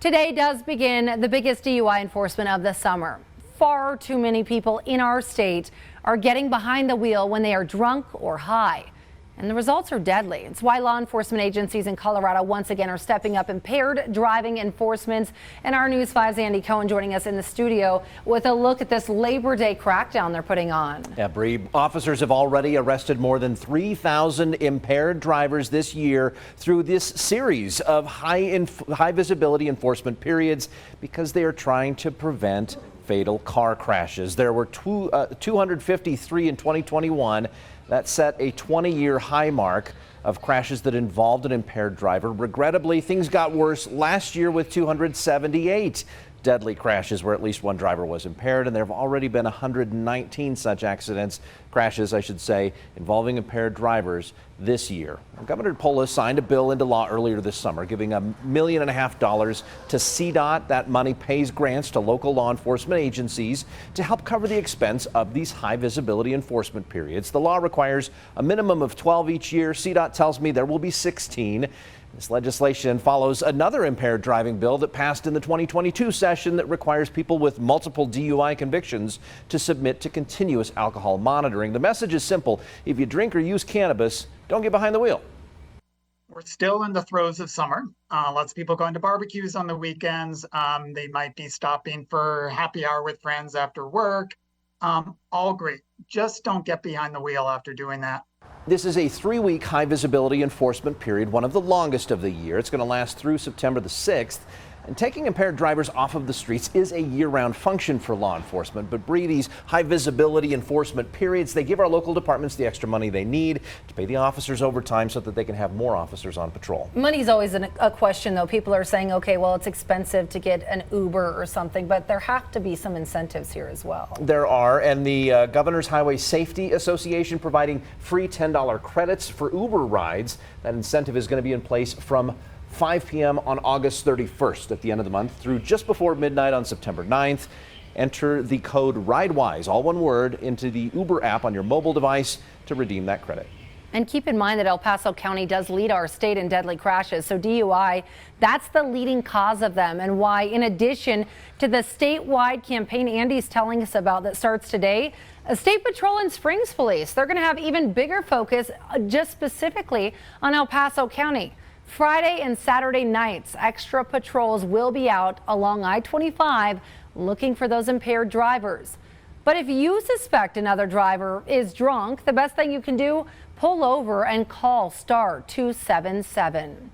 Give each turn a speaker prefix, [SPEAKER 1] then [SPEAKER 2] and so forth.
[SPEAKER 1] Today does begin the biggest DUI enforcement of the summer. Far too many people in our state are getting behind the wheel when they are drunk or high. And the results are deadly. It's why law enforcement agencies in Colorado once again are stepping up impaired driving enforcement. And our News 5's Andy Cohen joining us in the studio with a look at this Labor Day crackdown they're putting on.
[SPEAKER 2] Yeah, Bree, officers have already arrested more than 3,000 impaired drivers this year through this series of high visibility enforcement periods because they are trying to prevent fatal car crashes. There were 253 in 2021. That set a 20-year high mark of crashes that involved an impaired driver. Regrettably, things got worse last year with 278 deadly crashes where at least one driver was impaired, and there have already been 119 such crashes, I should say, involving impaired drivers this year. Governor Polis signed a bill into law earlier this summer, giving $1.5 million to CDOT. That money pays grants to local law enforcement agencies to help cover the expense of these high visibility enforcement periods. The law requires a minimum of 12 each year. CDOT tells me there will be 16. This legislation follows another impaired driving bill that passed in the 2022 session that requires people with multiple DUI convictions to submit to continuous alcohol monitoring. The message is simple. If you drink or use cannabis, don't get behind the wheel.
[SPEAKER 3] We're still in the throes of summer. Lots of people going to barbecues on the weekends. They might be stopping for happy hour with friends after work. All great. Just don't get behind the wheel after doing that.
[SPEAKER 2] This is a 3-week high visibility enforcement period, one of the longest of the year. It's going to last through September the 6th. And taking impaired drivers off of the streets is a year-round function for law enforcement. But Bree, these high visibility enforcement periods, they give our local departments the extra money they need to pay the officers overtime so that they can have more officers on patrol.
[SPEAKER 1] Money's always a question, though. People are saying, okay, well, it's expensive to get an Uber or something, but there have to be some incentives here as well.
[SPEAKER 2] There are, and the Governor's Highway Safety Association providing free $10 credits for Uber rides. That incentive is going to be in place from 5 p.m. on August 31st at the end of the month through just before midnight on September 9th. Enter the code RIDEWISE, all one word, into the Uber app on your mobile device to redeem that credit.
[SPEAKER 1] And keep in mind that El Paso County does lead our state in deadly crashes. So DUI, that's the leading cause of them, and why, in addition to the statewide campaign Andy's telling us about that starts today, a state patrol and Springs Police, they're going to have even bigger focus just specifically on El Paso County. Friday and Saturday nights, extra patrols will be out along I-25 looking for those impaired drivers. But if you suspect another driver is drunk, the best thing you can do, pull over and call star 277.